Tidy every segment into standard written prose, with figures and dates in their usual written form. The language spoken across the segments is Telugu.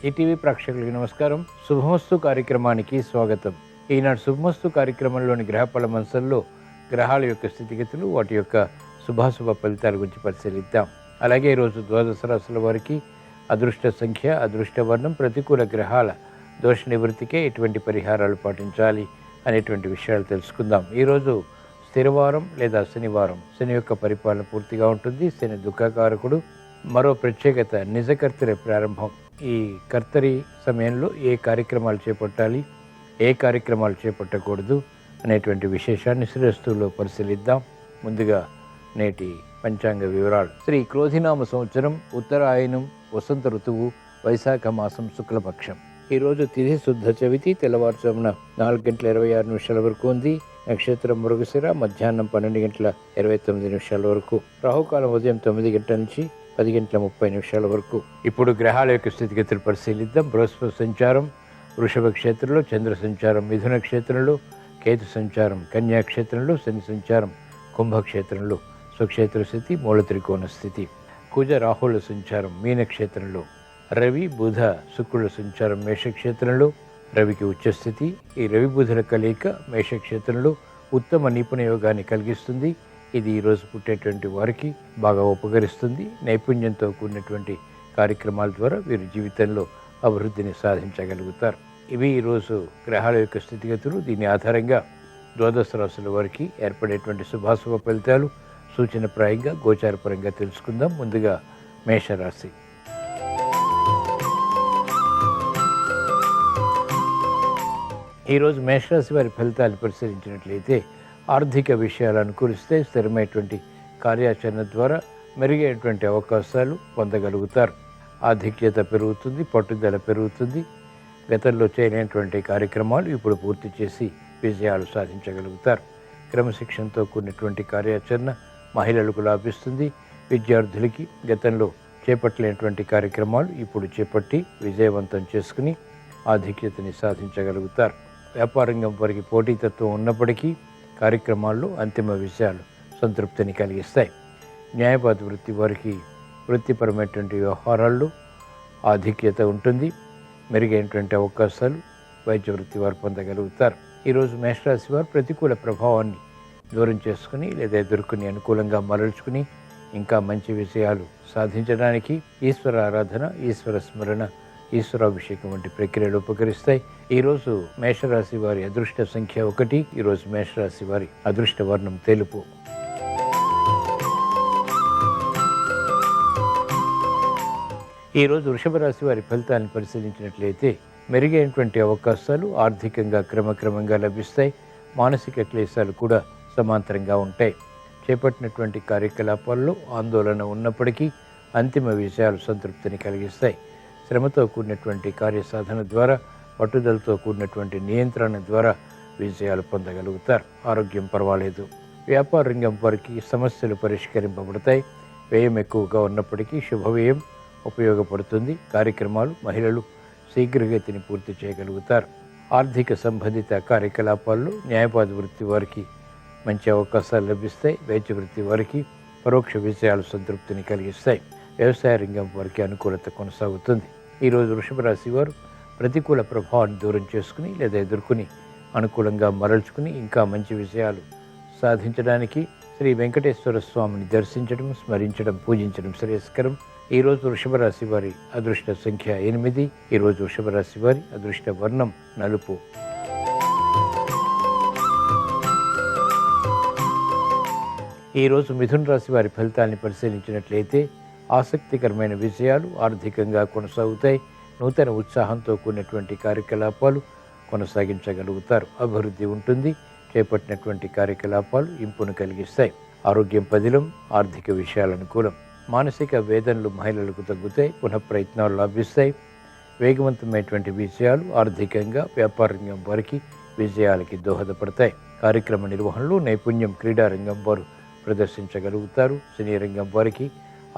ఈటీవీ ప్రేక్షకులకి నమస్కారం. శుభమస్తు కార్యక్రమానికి స్వాగతం. ఈనాడు శుభమస్తు కార్యక్రమంలోని గ్రహఫల మంచంలో గ్రహాల యొక్క స్థితిగతులు, వాటి యొక్క శుభాశుభ ఫలితాల గురించి పరిశీలిద్దాం. అలాగే ఈరోజు ద్వాదశ రాశుల వారికి అదృష్ట సంఖ్య, అదృష్ట వర్ణం, ప్రతికూల గ్రహాల దోష నివృత్తికే ఎటువంటి పరిహారాలు పాటించాలి అనేటువంటి విషయాలు తెలుసుకుందాం. ఈరోజు స్థిరవారం లేదా శనివారం. శని యొక్క పరిపాలన పూర్తిగా ఉంటుంది. శని దుఃఖకారకుడు. మరో ప్రత్యేకత నిజకర్తరి ప్రారంభం. ఈ కర్తరి సమయంలో ఏ కార్యక్రమాలు చేపట్టాలి, ఏ కార్యక్రమాలు చేపట్టకూడదు అనేటువంటి విశేషాన్ని శ్రేస్తుల్లో పరిశీలిద్దాం. ముందుగా నేటి పంచాంగ వివరాలు. శ్రీ క్రోధినామ సంవత్సరం, ఉత్తరాయణం, వసంత ఋతువు, వైశాఖ మాసం, శుక్లపక్షం. ఈరోజు తిథి శుద్ధ చవితి. తెల్లవారుజామున 4:26 వరకు ఉంది. నక్షత్రం మృగశిర. మధ్యాహ్నం 12:29 వరకు. రాహుకాలం ఉదయం 9 గంటల నుంచి 10:30 వరకు. ఇప్పుడు గ్రహాల యొక్క స్థితిగతులు పరిశీలిద్దాం. బృహస్పతి సంచారం వృషభ క్షేత్రంలో, చంద్ర సంచారం మిథున క్షేత్రంలో, కేతు సంచారం కన్యా క్షేత్రంలో, శని సంచారం కుంభక్షేత్రంలో, స్వక్షేత్ర స్థితి మూల త్రికోణ స్థితి. కుజ రాహుల సంచారం మీనక్షేత్రంలో, రవి బుధ శుక్రుల సంచారం మేషక్షేత్రంలో, రవికి ఉచ్చస్థితి. ఈ రవి బుధుల కలయిక మేషక్షేత్రంలో ఉత్తమ నిపుణ యోగాన్ని కలిగిస్తుంది. ఇది ఈరోజు పుట్టేటువంటి వారికి బాగా ఉపకరిస్తుంది. నైపుణ్యంతో కూడినటువంటి కార్యక్రమాల ద్వారా వీరి జీవితంలో అభివృద్ధిని సాధించగలుగుతారు. ఇవి ఈరోజు గ్రహాల యొక్క స్థితిగతులు. దీని ఆధారంగా ద్వాదశ రాశుల వారికి ఏర్పడేటువంటి శుభాశుభ ఫలితాలు సూచనప్రాయంగా గోచారపరంగా తెలుసుకుందాం. ముందుగా మేషరాశి. ఈరోజు మేషరాశి వారి ఫలితాలు పరిశీలించినట్లయితే ఆర్థిక విషయాలు అనుకూలిస్తే స్థిరమైనటువంటి కార్యాచరణ ద్వారా మెరుగైనటువంటి అవకాశాలు పొందగలుగుతారు. ఆధిక్యత పెరుగుతుంది, పట్టుదల పెరుగుతుంది. గతంలో చేయలేనటువంటి కార్యక్రమాలు ఇప్పుడు పూర్తి చేసి విజయాలు సాధించగలుగుతారు. క్రమశిక్షణతో కూడినటువంటి కార్యాచరణ మహిళలకు లాభిస్తుంది. విద్యార్థులకి గతంలో చేపట్టలేనటువంటి కార్యక్రమాలు ఇప్పుడు చేపట్టి విజయవంతం చేసుకుని ఆధిక్యతని సాధించగలుగుతారు. వ్యాపారంగం వారికి పోటీతత్వం ఉన్నప్పటికీ కార్యక్రమాల్లో అంతిమ విజయాలు సంతృప్తిని కలిగిస్తాయి. న్యాయవాద వృత్తి వారికి వృత్తిపరమైనటువంటి వ్యవహారాల్లో ఆధిక్యత ఉంటుంది. మెరుగైనటువంటి అవకాశాలు వైద్య వృత్తి వారు పొందగలుగుతారు. ఈరోజు మేషరాశి వారు ప్రతికూల ప్రభావాన్ని దూరం చేసుకుని లేదా ఎదుర్కొని అనుకూలంగా మరల్చుకుని ఇంకా మంచి విజయాలు సాధించడానికి ఈశ్వర ఆరాధన, ఈశ్వర స్మరణ, ఈశ్వరాభిషేకం వంటి ప్రక్రియలు ఉపకరిస్తాయి. ఈరోజు మేషరాశి వారి అదృష్ట సంఖ్య 1. ఈరోజు మేషరాశి వారి అదృష్ట వర్ణం తెలుపు. ఈరోజు వృషభ రాశి వారి ఫలితాలను పరిశీలించినట్లయితే మెరుగైనటువంటి అవకాశాలు ఆర్థికంగా క్రమక్రమంగా లభిస్తాయి. మానసిక క్లేశాలు కూడా సమాంతరంగా ఉంటాయి. చేపట్టినటువంటి కార్యకలాపాల్లో ఆందోళన ఉన్నప్పటికీ అంతిమ విజయాలు సంతృప్తిని కలిగిస్తాయి. శ్రమతో కూడినటువంటి కార్యసాధన ద్వారా, పట్టుదలతో కూడినటువంటి నియంత్రణ ద్వారా విజయాలు పొందగలుగుతారు. ఆరోగ్యం పర్వాలేదు. వ్యాపార రంగం వారికి సమస్యలు పరిష్కరింపబడతాయి. వ్యయం ఎక్కువగా ఉన్నప్పటికీ శుభవ్యయం ఉపయోగపడుతుంది. కార్యక్రమాలు మహిళలు శీఘ్రగతిని పూర్తి చేయగలుగుతారు. ఆర్థిక సంబంధిత కార్యకలాపాల్లో న్యాయవాద వృత్తి వారికి మంచి అవకాశాలు లభిస్తాయి. వైద్య వృత్తి వారికి పరోక్ష విజయాలు సంతృప్తిని కలిగిస్తాయి. వ్యవసాయ రంగం వారికి అనుకూలత కొనసాగుతుంది. ఈరోజు వృషభ రాశి వారు ప్రతికూల ప్రభావాన్ని దూరం చేసుకుని లేదా ఎదుర్కొని అనుకూలంగా మరల్చుకుని ఇంకా మంచి విజయాలు సాధించడానికి శ్రీ వెంకటేశ్వర స్వామిని దర్శించడం, స్మరించడం, పూజించడం శ్రేయస్కరం. ఈరోజు వృషభ రాశి వారి అదృష్ట సంఖ్య 8. ఈరోజు వృషభ రాశి వారి అదృష్ట వర్ణం నలుపు. ఈరోజు మిథున రాశి వారి ఫలితాన్ని పరిశీలించినట్లయితే ఆసక్తికరమైన విజయాలు ఆర్థికంగా కొనసాగుతాయి. నూతన ఉత్సాహంతో కూడినటువంటి కార్యకలాపాలు కొనసాగించగలుగుతారు. అభివృద్ధి ఉంటుంది. చేపట్టినటువంటి కార్యకలాపాలు ఇంపును కలిగిస్తాయి. ఆరోగ్యం పదిలం. ఆర్థిక విషయాలు అనుకూలం. మానసిక వేదనలు మహిళలకు తగ్గుతాయి. పునఃప్రయత్నాలు లాభిస్తాయి. వేగవంతమైనటువంటి విజయాలు ఆర్థికంగా వ్యాపార రంగం వారికి విజయాలకి దోహదపడతాయి. కార్యక్రమ నిర్వహణలో నైపుణ్యం క్రీడారంగం వారు ప్రదర్శించగలుగుతారు. సినీ రంగం వారికి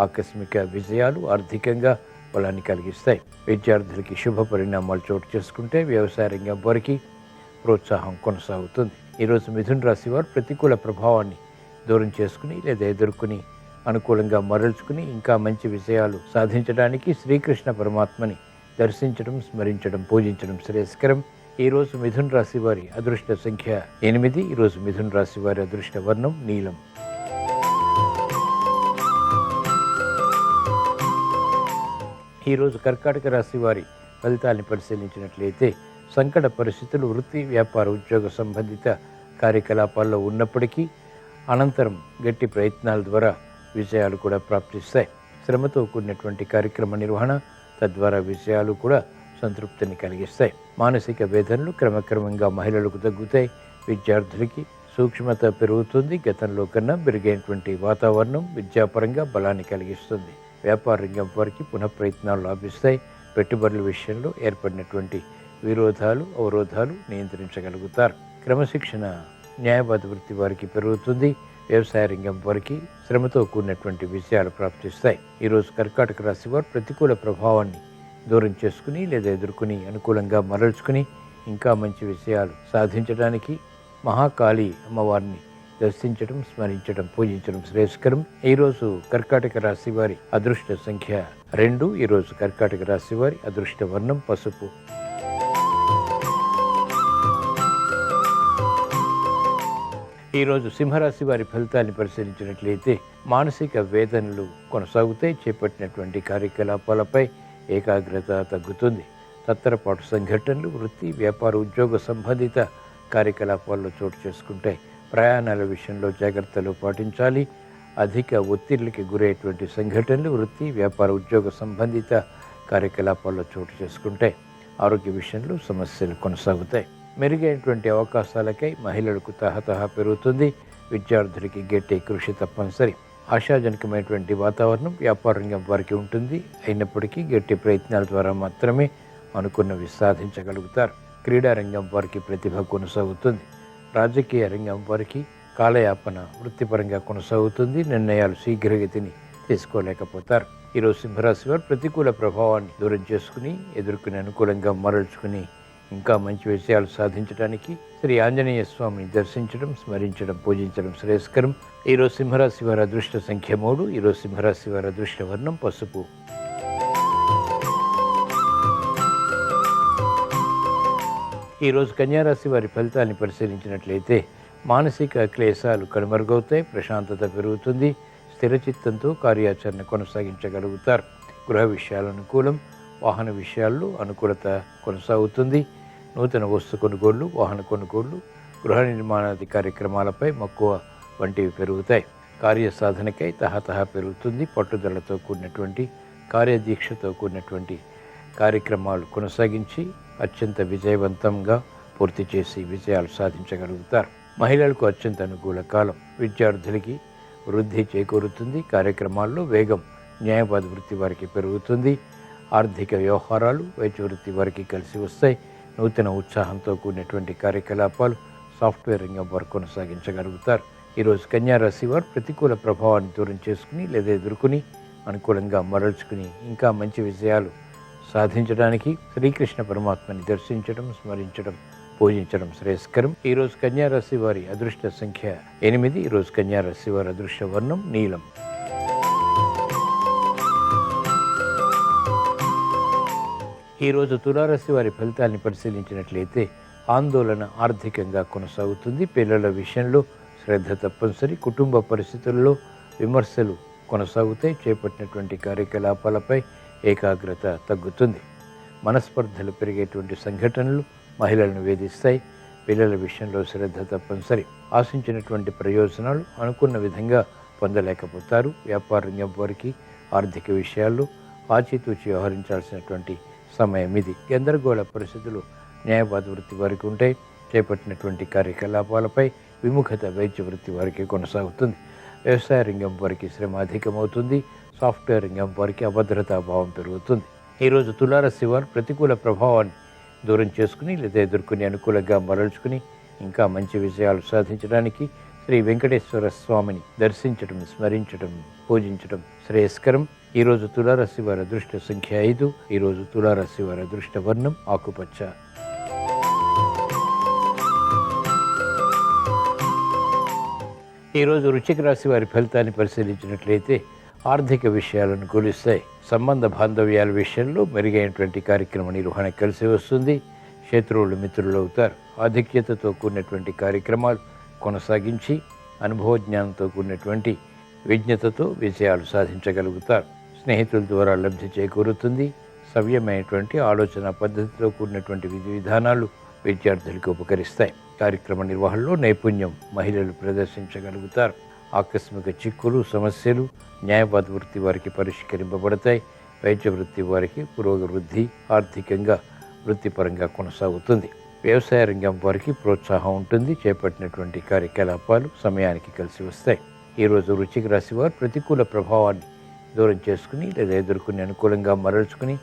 ఆకస్మిక విజయాలు ఆర్థికంగా బలాన్ని కలిగిస్తాయి. విద్యార్థులకి శుభ పరిణామాలు చోటు చేసుకుంటే వ్యవసాయ రంగం వారికి ప్రోత్సాహం కొనసాగుతుంది. ఈరోజు మిథున రాశి వారు ప్రతికూల ప్రభావాన్ని దూరం చేసుకుని లేదా ఎదుర్కొని అనుకూలంగా మరల్చుకుని ఇంకా మంచి విజయాలు సాధించడానికి శ్రీకృష్ణ పరమాత్మని దర్శించడం, స్మరించడం, పూజించడం శ్రేయస్కరం. ఈరోజు మిథున రాశి వారి అదృష్ట సంఖ్య 8. ఈరోజు మిథున రాశి వారి అదృష్ట వర్ణం నీలం. ఈరోజు కర్కాటక రాశి వారి ఫలితాన్ని పరిశీలించినట్లయితే సంకట పరిస్థితులు వృత్తి, వ్యాపార, ఉద్యోగ సంబంధిత కార్యకలాపాల్లో ఉన్నప్పటికీ అనంతరం గట్టి ప్రయత్నాల ద్వారా విజయాలు కూడా ప్రాప్తిస్తాయి. శ్రమతో కూడినటువంటి కార్యక్రమ నిర్వహణ తద్వారా విజయాలు కూడా సంతృప్తిని కలిగిస్తాయి. మానసిక వేదనలు క్రమక్రమంగా మహిళలకు తగ్గుతాయి. విద్యార్థులకి సూక్ష్మత పెరుగుతుంది. గతంలో కన్నా మెరుగైనటువంటి వాతావరణం విద్యాపరంగా బలాన్ని కలిగిస్తుంది. వ్యాపార రంగం వారికి పునఃప్రయత్నాలు లాభిస్తాయి. పెట్టుబడుల విషయంలో ఏర్పడినటువంటి విరోధాలు, అవరోధాలు నియంత్రించగలుగుతారు. క్రమశిక్షణ, న్యాయవాద వృత్తి వారికి పెరుగుతుంది. వ్యవసాయ రంగం వారికి శ్రమతో కూడినటువంటి విజయాలు ప్రాప్తిస్తాయి. ఈరోజు కర్కాటక రాశి వారు ప్రతికూల ప్రభావాన్ని దూరం చేసుకుని లేదా ఎదుర్కొని అనుకూలంగా మరల్చుకుని ఇంకా మంచి విషయాలు సాధించడానికి మహాకాళి అమ్మవారిని దర్శించడం, స్మరించడం, పూజించడం శ్రేయస్కరం. ఈరోజు కర్కాటక రాశి వారి అదృష్ట సంఖ్య 2. ఈరోజు కర్కాటక రాశి వారి అదృష్ట వర్ణం పసుపు. ఈరోజు సింహరాశి వారి ఫలితాన్ని పరిశీలించినట్లయితే మానసిక వేదనలు కొనసాగుతాయి. చేపట్టినటువంటి కార్యకలాపాలపై ఏకాగ్రత తగ్గుతుంది. తత్తరపాటు సంఘటనలు వృత్తి, వ్యాపార, ఉద్యోగ సంబంధిత కార్యకలాపాల్లో చోటు చేసుకుంటాయి. ప్రయాణాల విషయంలో జాగ్రత్తలు పాటించాలి. అధిక ఒత్తిడికి గురయ్యేటువంటి సంఘటనలు వృత్తి, వ్యాపార, ఉద్యోగ సంబంధిత కార్యకలాపాల్లో చోటు చేసుకుంటాయి. ఆరోగ్య విషయంలో సమస్యలు కొనసాగుతాయి. మెరుగైనటువంటి అవకాశాలకై మహిళలకు తహతహ పెరుగుతుంది. విద్యార్థులకి గట్టి కృషి తప్పనిసరి. ఆశాజనకమైనటువంటి వాతావరణం వ్యాపార రంగం వారికి ఉంటుంది. అయినప్పటికీ గట్టి ప్రయత్నాల ద్వారా మాత్రమే అనుకున్నవి సాధించగలుగుతారు. క్రీడా రంగం వారికి ప్రతిభ కొనసాగుతుంది. రాజకీయ రంగం వారికి కాలయాపన వృత్తిపరంగా కొనసాగుతుంది. నిర్ణయాలు శీఘ్రగతిని తీసుకోలేకపోతారు. ఈరోజు సింహరాశి వారు ప్రతికూల ప్రభావాన్ని దూరం చేసుకుని ఎదుర్కొని అనుకూలంగా మరల్చుకుని ఇంకా మంచి విషయాలు సాధించడానికి శ్రీ ఆంజనేయ స్వామిని దర్శించడం, స్మరించడం, పూజించడం శ్రేయస్కరం. ఈరోజు సింహరాశి వారి అదృష్ట సంఖ్య 3. ఈరోజు సింహరాశి వారి అదృష్ట వర్ణం పసుపు. ఈరోజు కన్యారాశి వారి ఫలితాన్ని పరిశీలించినట్లయితే మానసిక క్లేశాలు కనుమరుగవుతాయి. ప్రశాంతత పెరుగుతుంది. స్థిరచిత్తంతో కార్యాచరణ కొనసాగించగలుగుతారు. గృహ విషయాలు అనుకూలం. వాహన విషయాల్లో అనుకూలత కొనసాగుతుంది. నూతన వస్తు కొనుగోళ్లు, వాహన కొనుగోళ్లు, గృహ నిర్మాణాది కార్యక్రమాలపై మక్కువ వంటివి పెరుగుతాయి. కార్యసాధనకై తహతహ పెరుగుతుంది. పట్టుదలతో కూడినటువంటి కార్యదీక్షతో కూడినటువంటి కార్యక్రమాలు కొనసాగించి అత్యంత విజయవంతంగా పూర్తి చేసి విజయాలు సాధించగలుగుతారు. మహిళలకు అత్యంత అనుకూల కాలం. విద్యార్థులకి వృద్ధి చేకూరుతుంది. కార్యక్రమాల్లో వేగం న్యాయవాద వృత్తి వారికి పెరుగుతుంది. ఆర్థిక వ్యవహారాలు వైద్య వృత్తి వారికి కలిసి వస్తాయి. నూతన ఉత్సాహంతో కూడినటువంటి కార్యకలాపాలు సాఫ్ట్వేర్ రంగం వారు కొనసాగించగలుగుతారు. ఈరోజు కన్యారాశి వారు ప్రతికూల ప్రభావాన్ని దూరం చేసుకుని లేదా ఎదుర్కొని అనుకూలంగా మరల్చుకుని ఇంకా మంచి విజయాలు సాధించడానికి శ్రీకృష్ణ పరమాత్మని దర్శించడం, స్మరించడం, పూజించడం శ్రేయస్కరం. ఈరోజు కన్యారాశి వారి అదృష్ట సంఖ్య 8. ఈరోజు కన్యారాశి వారి అదృష్ట వర్ణం నీలం. ఈరోజు తులారాశి వారి ఫలితాన్ని పరిశీలించినట్లయితే ఆందోళన ఆర్థికంగా కొనసాగుతుంది. పిల్లల విషయంలో శ్రద్ధ తప్పనిసరి. కుటుంబ పరిస్థితుల్లో విమర్శలు కొనసాగుతాయి. చేపట్టినటువంటి కార్యకలాపాలపై ఏకాగ్రత తగ్గుతుంది. మనస్పర్ధలు పెరిగేటువంటి సంఘటనలు మహిళలను వేధిస్తాయి. పిల్లల విషయంలో శ్రద్ధ తప్పనిసరి. ఆశించినటువంటి ప్రయోజనాలు అనుకున్న విధంగా పొందలేకపోతారు. వ్యాపార రంగం వారికి ఆర్థిక విషయాల్లో ఆచితూచి వ్యవహరించాల్సినటువంటి సమయం ఇది. గందరగోళ పరిస్థితులు న్యాయవాద వృత్తి వారికి ఉంటాయి. చేపట్టినటువంటి కార్యకలాపాలపై విముఖత వైద్య వృత్తి వారికి కొనసాగుతుంది. వ్యవసాయ రంగం వారికి శ్రమ అధికమవుతుంది. సాఫ్ట్వేర్ రంగం వారికి అభద్రతా భావం పెరుగుతుంది. ఈరోజు తులారాశి వారు ప్రతికూల ప్రభావాన్ని దూరం చేసుకుని లేదా ఎదుర్కొని అనుకూలంగా మరల్చుకుని ఇంకా మంచి విజయాలు సాధించడానికి శ్రీ వెంకటేశ్వర స్వామిని దర్శించడం, స్మరించడం, పూజించడం శ్రేయస్కరం. ఈరోజు తులారాశి వారి అదృష్ట సంఖ్య 5. ఈరోజు తులారాశి వారి అదృష్ట వర్ణం ఆకుపచ్చ. ఈరోజు వృశ్చిక రాశి వారి ఫలితాన్ని పరిశీలించినట్లయితే ఆర్థిక విషయాలను అనుకూలిస్తాయి. సంబంధ బాంధవ్యాల విషయంలో మెరుగైనటువంటి కార్యక్రమ నిర్వహణ కలిసి వస్తుంది. శత్రువులు మిత్రులు అవుతారు. ఆధిక్యతతో కూడినటువంటి కార్యక్రమాలు కొనసాగించి అనుభవజ్ఞానంతో కూడినటువంటి విజ్ఞతతో విజయాలు సాధించగలుగుతారు. స్నేహితుల ద్వారా లబ్ధి చేకూరుతుంది. సవ్యమైనటువంటి ఆలోచన పద్ధతితో కూడినటువంటి విధి విధానాలు విద్యార్థులకు ఉపకరిస్తాయి. కార్యక్రమ నిర్వహణలో నైపుణ్యం మహిళలు ప్రదర్శించగలుగుతారు. ఆకస్మిక చిక్కులు, సమస్యలు న్యాయవాద వృత్తి వారికి పరిష్కరింపబడతాయి. వైద్య వృత్తి వారికి పురోగవృద్ధి ఆర్థికంగా వృత్తిపరంగా కొనసాగుతుంది. వ్యవసాయ రంగం వారికి ప్రోత్సాహం ఉంటుంది. చేపట్టినటువంటి కార్యకలాపాలు సమయానికి కలిసి వస్తాయి. ఈరోజు వృశ్చిక రాశి వారు ప్రతికూల ప్రభావాన్ని దూరం చేసుకుని లేదా ఎదుర్కొని అనుకూలంగా మరల్చుకుని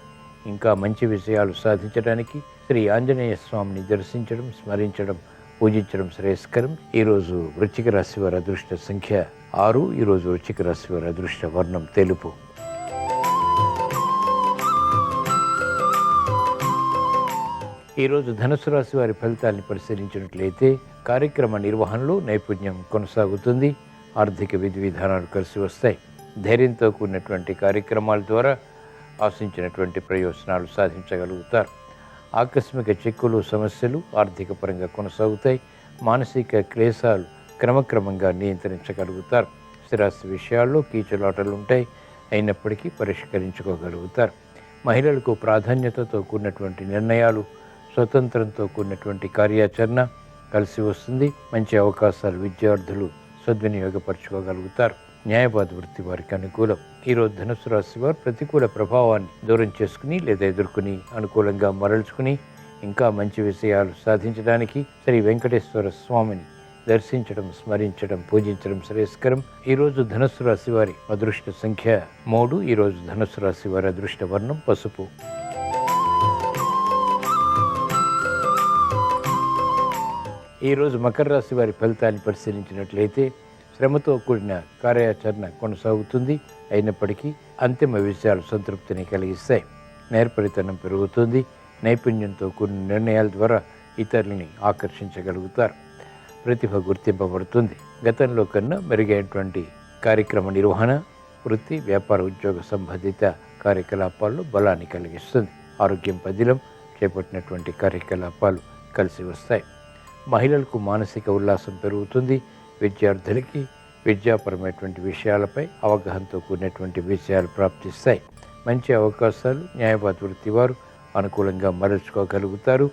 ఇంకా మంచి విషయాలు సాధించడానికి శ్రీ ఆంజనేయ స్వామిని దర్శించడం, స్మరించడం, పూజించడం శ్రేయస్కరం. ఈరోజు వృశ్చిక రాశి వారి అదృష్ట సంఖ్య 6. ఈరోజు వృశ్చిక రాశి వారి అదృష్ట వర్ణం తెలుపు. ఈరోజు ధనుసు రాశి వారి ఫలితాన్ని పరిశీలించినట్లయితే కార్యక్రమ నిర్వహణలో నైపుణ్యం కొనసాగుతుంది. ఆర్థిక విధి విధానాలు కలిసి వస్తాయి. ధైర్యంతో కూడినటువంటి కార్యక్రమాల ద్వారా ఆశించినటువంటి ప్రయోజనాలు సాధించగలుగుతారు. ఆకస్మిక చిక్కులు, సమస్యలు ఆర్థిక పరంగా కొనసాగుతాయి. మానసిక క్లేశాలు క్రమక్రమంగా నియంత్రించగలుగుతారు. స్థిరాస్తి విషయాల్లో కీచులాటలు ఉంటాయి, అయినప్పటికీ పరిష్కరించుకోగలుగుతారు. మహిళలకు ప్రాధాన్యతతో కూడినటువంటి నిర్ణయాలు, స్వతంత్రంతో కూడినటువంటి కార్యాచరణ కలిసి వస్తుంది. మంచి అవకాశాలు విద్యార్థులు సద్వినియోగపరచుకోగలుగుతారు. న్యాయవాద వృత్తి వారికి అనుకూలం. ఈరోజు ధనుసు రాశి వారు ప్రతికూల ప్రభావాన్ని దూరం చేసుకుని లేదా ఎదుర్కొని అనుకూలంగా మరల్చుకుని ఇంకా మంచి విషయాలు సాధించడానికి శ్రీ వెంకటేశ్వర స్వామిని దర్శించడం, స్మరించడం, పూజించడం శ్రేయస్కరం. ఈరోజు ధనుసు రాశి వారి అదృష్ట సంఖ్య 3. ఈరోజు ధనుసు రాశి వారి అదృష్ట వర్ణం పసుపు. ఈరోజు మకర రాశి వారి ఫలితాన్ని పరిశీలించినట్లయితే శ్రమతో కూడిన కార్యాచరణ కొనసాగుతుంది. అయినప్పటికీ అంతిమ విషయాలు సంతృప్తిని కలిగిస్తాయి. నేర్పరితనం పెరుగుతుంది. నైపుణ్యంతో కూడిన నిర్ణయాల ద్వారా ఇతరులని ఆకర్షించగలుగుతారు. ప్రతిభ గుర్తింపబడుతుంది. గతంలో కన్నా మెరుగైనటువంటి కార్యక్రమ నిర్వహణ వృత్తి, వ్యాపార, ఉద్యోగ సంబంధిత కార్యకలాపాల్లో బలాన్ని కలిగిస్తుంది. ఆరోగ్యం పదిలం. చేపట్టినటువంటి కార్యకలాపాలు కలిసి వస్తాయి. మహిళలకు మానసిక ఉల్లాసం పెరుగుతుంది. విద్యార్థులకి విద్యాపరమైనటువంటి విషయాలపై అవగాహనతో కూడినటువంటి విషయాలు ప్రాప్తిస్తాయి. మంచి అవకాశాలు న్యాయవాద వృత్తి వారు అనుకూలంగా మరల్చుకోగలుగుతారు.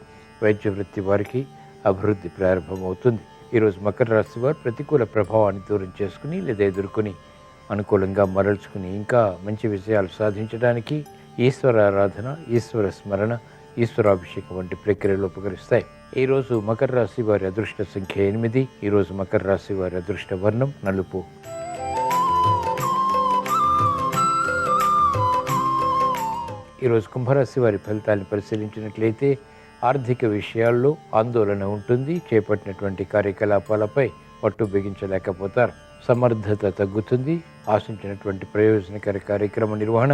వైద్య వృత్తి వారికి అభివృద్ధి ప్రారంభమవుతుంది. ఈరోజు మకర రాశి వారు ప్రతికూల ప్రభావాన్ని దూరం చేసుకుని లేదా ఎదుర్కొని అనుకూలంగా మరల్చుకుని ఇంకా మంచి విషయాలు సాధించడానికి ఈశ్వర ఆరాధన, ఈశ్వర స్మరణ, ఈశ్వరాభిషేకం వంటి ప్రక్రియలు ఉపకరిస్తాయి. ఈరోజు మకర రాశి వారి అదృష్ట సంఖ్య 8. ఈరోజు మకర రాశి వారి అదృష్ట వర్ణం నలుపు. ఈరోజు కుంభరాశి వారి ఫలితాన్ని పరిశీలించినట్లయితే ఆర్థిక విషయాల్లో ఆందోళన ఉంటుంది. చేపట్టినటువంటి కార్యకలాపాలపై పట్టు బిగించలేకపోతారు. సమర్థత తగ్గుతుంది. ఆశించినటువంటి ప్రయోజనకర కార్యక్రమ నిర్వహణ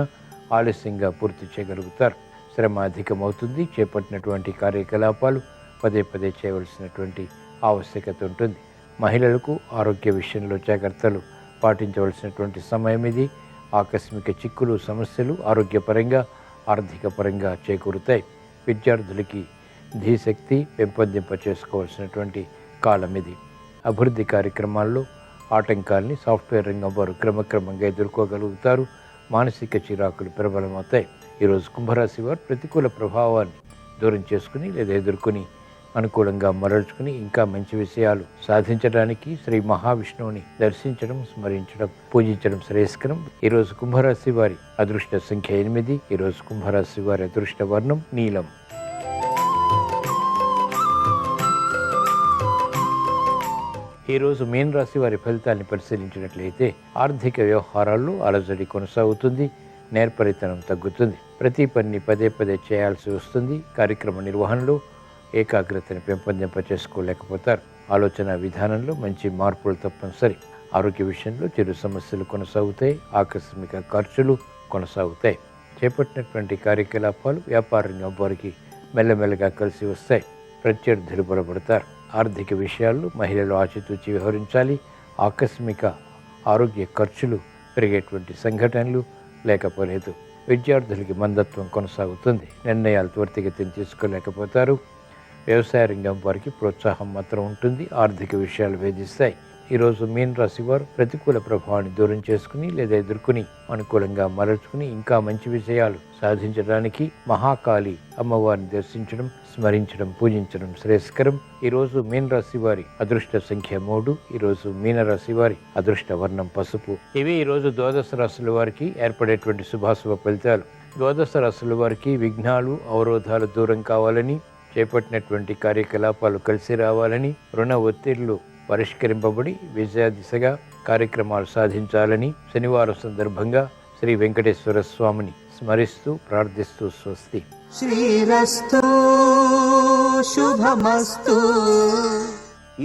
ఆలస్యంగా పూర్తి చేయగలుగుతారు. శ్రమ అధికమవుతుంది. చేపట్టినటువంటి కార్యకలాపాలు పదే పదే చేయవలసినటువంటి ఆవశ్యకత ఉంటుంది. మహిళలకు ఆరోగ్య విషయంలో జాగ్రత్తలు పాటించవలసినటువంటి సమయం ఇది. ఆకస్మిక చిక్కులు, సమస్యలు ఆరోగ్యపరంగా, ఆర్థిక పరంగా చేకూరుతాయి. విద్యార్థులకి ధీశక్తి పెంపొందింప చేసుకోవాల్సినటువంటి కాలం ఇది. అభివృద్ధి కార్యక్రమాల్లో ఆటంకాల్ని సాఫ్ట్వేర్ రంగం వారు క్రమక్రమంగా ఎదుర్కోగలుగుతారు. మానసిక చిరాకులు ప్రబలమవుతాయి. ఈరోజు కుంభరాశి వారు ప్రతికూల ప్రభావాన్ని దూరం చేసుకుని లేదా ఎదుర్కొని అనుకూలంగా మరల్చుకుని ఇంకా మంచి విషయాలు సాధించడానికి శ్రీ మహావిష్ణువుని దర్శించడం, స్మరించడం, పూజించడం శ్రేయస్కరం. ఈరోజు కుంభరాశి వారి అదృష్ట సంఖ్య 8. ఈరోజు కుంభరాశి వారి అదృష్ట వర్ణం నీలం. ఈరోజు మీన రాశి వారి ఫలితాన్ని పరిశీలించినట్లయితే ఆర్థిక వ్యవహారాల్లో అలజడి కొనసాగుతుంది. నేర్పరితనం తగ్గుతుంది. ప్రతి పనిని పదే పదే చేయాల్సి వస్తుంది. కార్యక్రమ నిర్వహణలో ఏకాగ్రతను పెంపొందింప చేసుకోలేకపోతారు. ఆలోచన విధానంలో మంచి మార్పులు తప్పనిసరి. ఆరోగ్య విషయంలో చిరు సమస్యలు కొనసాగుతాయి. ఆకస్మిక ఖర్చులు కొనసాగుతాయి. చేపట్టినటువంటి కార్యకలాపాలు వ్యాపార రంగం వారికి మెల్లమెల్లగా కలిసి వస్తాయి. ప్రత్యర్థులు బలపడతారు. ఆర్థిక విషయాల్లో మహిళలు ఆచితూచి వ్యవహరించాలి. ఆకస్మిక ఆరోగ్య ఖర్చులు పెరిగేటువంటి సంఘటనలు లేకపోలేదు. విద్యార్థులకి మందత్వం కొనసాగుతుంది. నిర్ణయాలు త్వరితగతిన తీసుకోలేకపోతారు. వ్యవసాయ రంగం వారికి ప్రోత్సాహం మాత్రం ఉంటుంది. ఆర్థిక విషయాలు వేధిస్తాయి. ఈరోజు మీన రాశి వారు ప్రతికూల ప్రభావాన్ని దూరం చేసుకుని లేదా ఎదుర్కొని అనుకూలంగా మరల్చుకుని ఇంకా మంచి విజయాలు సాధించడానికి మహాకాళి అమ్మవారిని దర్శించడం, స్మరించడం, పూజించడం శ్రేయస్కరం. ఈరోజు మీన రాశి వారి అదృష్ట సంఖ్య 3. ఈరోజు మీన రాశి వారి అదృష్ట వర్ణం పసుపు. ఇవి ఈరోజు ద్వాదశ రాశుల వారికి ఏర్పడేటువంటి శుభాశుభ ఫలితాలు. ద్వాదశ రాశుల వారికి విఘ్నాలు, అవరోధాలు దూరం కావాలని, చేపట్టినటువంటి కార్యకలాపాలు కలిసి రావాలని, రుణ ఒత్తిళ్లు పరిష్కరింపబడి విజయ దిశగా కార్యక్రమాలు సాధించాలని శనివారం సందర్భంగా శ్రీ వెంకటేశ్వర స్వామిని స్మరిస్తూ ప్రార్థిస్తూ స్వస్తి. శ్రీరస్తు శుభమస్తు.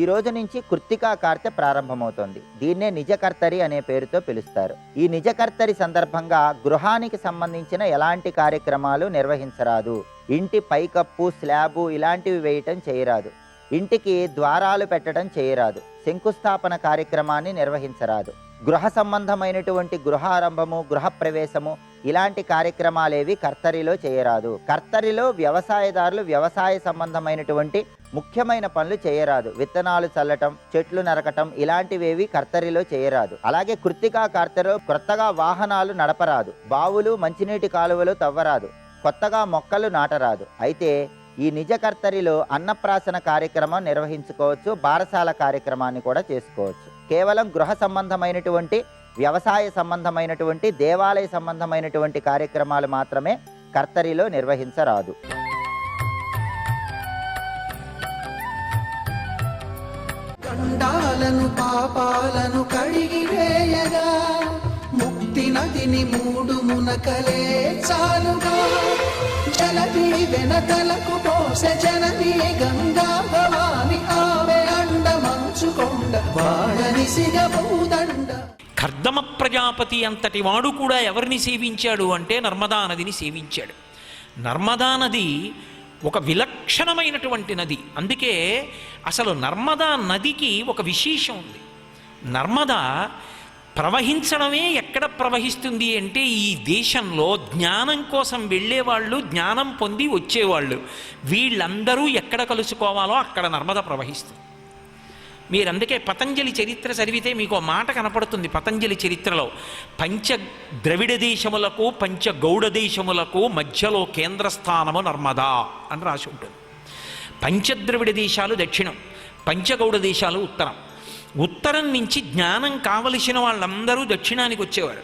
ఈ రోజు నుంచి కృత్తికా కార్తె ప్రారంభమవుతోంది. దీన్నే నిజకర్తరి అనే పేరుతో పిలుస్తారు. ఈ నిజకర్తరి సందర్భంగా గృహానికి సంబంధించిన ఎలాంటి కార్యక్రమాలు నిర్వహించరాదు. ఇంటి పైకప్పు, స్లాబు ఇలాంటివి వేయటం చేయరాదు. ఇంటికి ద్వారాలు పెట్టడం చేయరాదు. శంకుస్థాపన కార్యక్రమాన్ని నిర్వహించరాదు. గృహ సంబంధమైనటువంటి గృహారంభము, గృహప్రవేశము ఇలాంటి కార్యక్రమాలేవి కర్తరిలో చేయరాదు. కర్తరిలో వ్యవసాయదారులు వ్యవసాయ సంబంధమైనటువంటి ముఖ్యమైన పనులు చేయరాదు. విత్తనాలు చల్లటం, చెట్లు నరకటం ఇలాంటివేవి కర్తరిలో చేయరాదు. అలాగే కృత్తికా కార్తెలో కొత్తగా వాహనాలు నడపరాదు. బావులు, మంచినీటి కాలువలు తవ్వరాదు. కొత్తగా మొక్కలు నాటరాదు. అయితే ఈ నిజకర్తరిలో అన్నప్రాసన కార్యక్రమం నిర్వహించుకోవచ్చు. బారసాల కార్యక్రమాన్ని కూడా చేసుకోవచ్చు. కేవలం గృహ సంబంధమైనటువంటి, వ్యవసాయ సంబంధమైనటువంటి, దేవాలయ సంబంధమైనటువంటి కార్యక్రమాలు మాత్రమే కర్తరిలో నిర్వహించరాదు. కండాలను పాపాలను కడిగి వేయగా, ముక్తి నదిని 3 మునకలే చాలుగా. జలది వెనకలకు పోసె జనని గంగా భవాని, ఆమె అండ మంచుకొండ వాడని సిగబూదండ. కర్దమ ప్రజాపతి అంతటి వాడు కూడా ఎవరిని సేవించాడు అంటే నర్మదా నదిని సేవించాడు. నర్మదా నది ఒక విలక్షణమైనటువంటి నది. అందుకే అసలు నర్మదా నదికి ఒక విశేషం ఉంది. నర్మదా ప్రవహించడమే ఎక్కడ ప్రవహిస్తుంది అంటే ఈ దేశంలో జ్ఞానం కోసం వెళ్ళేవాళ్ళు, జ్ఞానం పొంది వచ్చేవాళ్ళు వీళ్ళందరూ ఎక్కడ కలుసుకోవాలో అక్కడ నర్మద ప్రవహిస్తుంది. మీరందుకే పతంజలి చరిత్ర చదివితే మీకు మాట కనపడుతుంది. పతంజలి చరిత్రలో పంచ ద్రవిడ దేశములకు, పంచ గౌడ దేశములకు మధ్యలో కేంద్రస్థానము నర్మదా అని రాసి ఉంటుంది. పంచద్రవిడ దేశాలు దక్షిణం, పంచగౌడ దేశాలు ఉత్తరం. ఉత్తరం నుంచి జ్ఞానం కావలసిన వాళ్ళందరూ దక్షిణానికి వచ్చేవారు.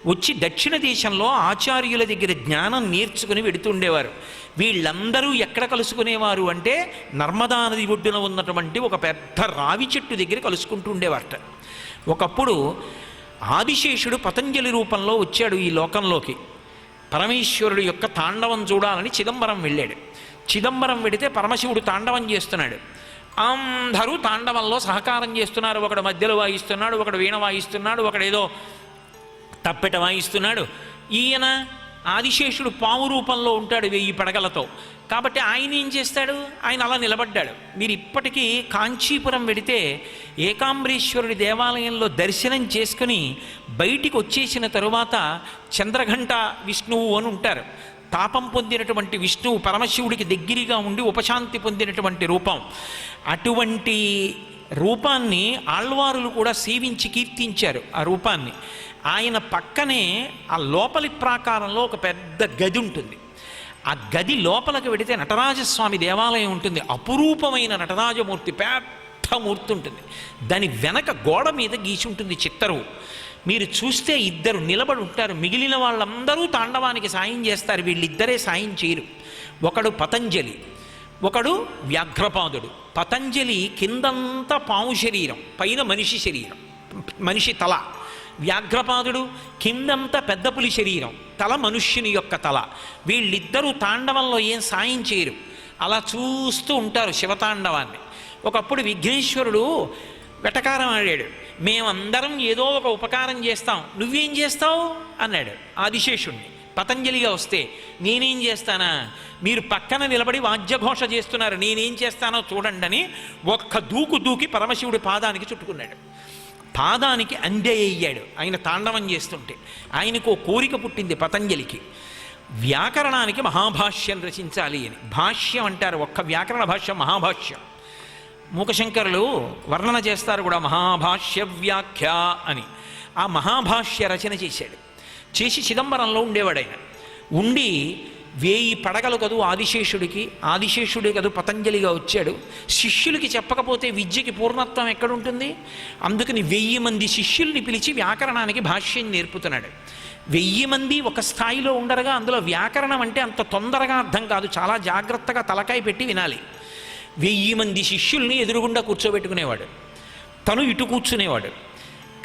వచ్చి దక్షిణ దేశంలో ఆచార్యుల దగ్గర జ్ఞానం నేర్చుకుని వెడుతుండేవారు. వీళ్ళందరూ ఎక్కడ కలుసుకునేవారు అంటే నర్మదా నది ఒడ్డున ఉన్నటువంటి ఒక పెద్ద రావి చెట్టు దగ్గర కలుసుకుంటూ ఉండేవారట. ఒకప్పుడు ఆదిశేషుడు పతంజలి రూపంలో వచ్చాడు ఈ లోకంలోకి. పరమేశ్వరుడు యొక్క తాండవం చూడాలని చిదంబరం వెళ్ళాడు. చిదంబరం వెడితే పరమశివుడు తాండవం చేస్తున్నాడు. అందరూ తాండవంలో సహకారం చేస్తున్నారు. ఒకడు మధ్యలో వాయిస్తున్నాడు, ఒకడు వీణ వాయిస్తున్నాడు, ఒకడేదో తప్పెట వాయిస్తున్నాడు. ఈయన ఆదిశేషుడు పాము రూపంలో ఉంటాడు 1000 పడగలతో. కాబట్టి ఆయన ఏం చేస్తాడు, ఆయన అలా నిలబడ్డాడు. మీరు ఇప్పటికీ కాంచీపురం వెడితే ఏకాంబరేశ్వరుడి దేవాలయంలో దర్శనం చేసుకుని బయటికి వచ్చేసిన తరువాత చంద్రఘంట విష్ణువు అని ఉంటారు. తాపం పొందినటువంటి విష్ణువు పరమశివుడికి దగ్గరగా ఉండి ఉపశాంతి పొందినటువంటి రూపం. అటువంటి రూపాన్ని ఆళ్వారులు కూడా సేవించి కీర్తించారు ఆ రూపాన్ని. ఆయన పక్కనే ఆ లోపలి ప్రాకారంలో ఒక పెద్ద గది ఉంటుంది. ఆ గది లోపలికి వెడితే నటరాజస్వామి దేవాలయం ఉంటుంది. అపురూపమైన నటరాజమూర్తి, పెద్ద మూర్తి ఉంటుంది. దాని వెనక గోడ మీద గీసి ఉంటుంది చిత్తరు. మీరు చూస్తే 2 నిలబడి ఉంటారు. మిగిలిన వాళ్ళందరూ తాండవానికి సాయం చేస్తారు, వీళ్ళిద్దరే సాయం చేయరు. ఒకడు పతంజలి, ఒకడు వ్యాఘ్రపాదుడు. పతంజలి కిందంతా పాము శరీరం, పైన మనిషి శరీరం, మనిషి తల. వ్యాఘ్రపాదుడు కిందంతా పెద్ద పులి శరీరం, తల మనుష్యుని యొక్క తల. వీళ్ళిద్దరూ తాండవంలో ఏం సాయం చేయరు, అలా చూస్తూ ఉంటారు శివతాండవాన్ని. ఒకప్పుడు విఘ్నేశ్వరుడు వెటకారం ఆడాడు. మేమందరం ఏదో ఒక ఉపకారం చేస్తాం, నువ్వేం చేస్తావు అన్నాడు ఆదిశేషుణ్ణి. పతంజలిగా వస్తే నేనేం చేస్తానా, మీరు పక్కన నిలబడి వాద్యఘోష చేస్తున్నారు, నేనేం చేస్తానో చూడండి అని ఒక్క దూకు దూకి పరమశివుడి పాదానికి చుట్టుకున్నాడు. పాదానికి అందేయ్యాడు ఆయన తాండవం చేస్తుంటే. ఆయనకు కోరిక పుట్టింది పతంజలికి, వ్యాకరణానికి మహాభాష్యం రచించాలి అని. భాష్యం అంటారు, ఒక్క వ్యాకరణ భాష్యం మహాభాష్యం. మూకశంకరులు వర్ణన చేస్తారు కూడా మహాభాష్య వ్యాఖ్య అని. ఆ మహాభాష్య రచన చేశాడు. చేసి చిదంబరంలో ఉండేవాడు ఆయన. ఉండి 1000 పడగలు కదూ ఆదిశేషుడికి, ఆదిశేషుడే కదూ పతంజలిగా వచ్చాడు. శిష్యులకి చెప్పకపోతే విద్యకి పూర్ణత్వం ఎక్కడుంటుంది? అందుకని 1000 మంది శిష్యుల్ని పిలిచి వ్యాకరణానికి భాష్యం నేర్పుతున్నాడు. 1000 మంది ఒక స్థాయిలో ఉండరుగా అందులో వ్యాకరణం అంటే అంత తొందరగా అర్థం కాదు, చాలా జాగ్రత్తగా తలకాయ పెట్టి వినాలి. 1000 మంది శిష్యుల్ని ఎదురుగుండా కూర్చోబెట్టుకునేవాడు, తను ఇటు కూర్చునేవాడు.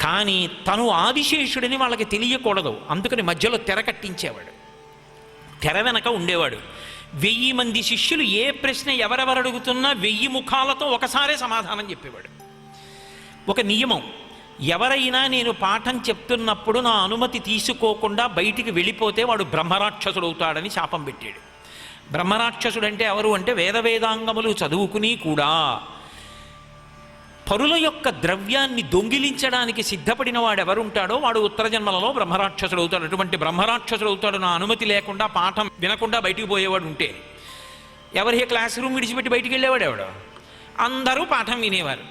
కానీ తను ఆదిశేషుడిని వాళ్ళకి తెలియకూడదు, అందుకని మధ్యలో తెర కట్టించేవాడు, తెర వెనక ఉండేవాడు. 1000 మంది శిష్యులు ఏ ప్రశ్న ఎవరెవరు అడుగుతున్నా 1000 ముఖాలతో ఒకసారే సమాధానం చెప్పేవాడు. ఒక నియమం, ఎవరైనా నేను పాఠం చెప్తున్నప్పుడు నా అనుమతి తీసుకోకుండా బయటికి వెళ్ళిపోతే వాడు బ్రహ్మరాక్షసుడు అవుతాడని శాపం పెట్టాడు. బ్రహ్మరాక్షసుడు అంటే ఎవరు అంటే వేదవేదాంగములు చదువుకుని కూడా పరుల యొక్క ద్రవ్యాన్ని దొంగిలించడానికి సిద్ధపడిన వాడు ఎవరుంటాడో వాడు ఉత్తర జన్మలలో బ్రహ్మరాక్షసుడు అవుతాడు. అటువంటి బ్రహ్మరాక్షసుడు అవుతాడు నా అనుమతి లేకుండా పాఠం వినకుండా బయటికి పోయేవాడు ఉంటే. ఎవరి క్లాస్ రూమ్ విడిచిపెట్టి బయటికి వెళ్ళేవాడు ఎవడు? అందరూ పాఠం వినేవారు.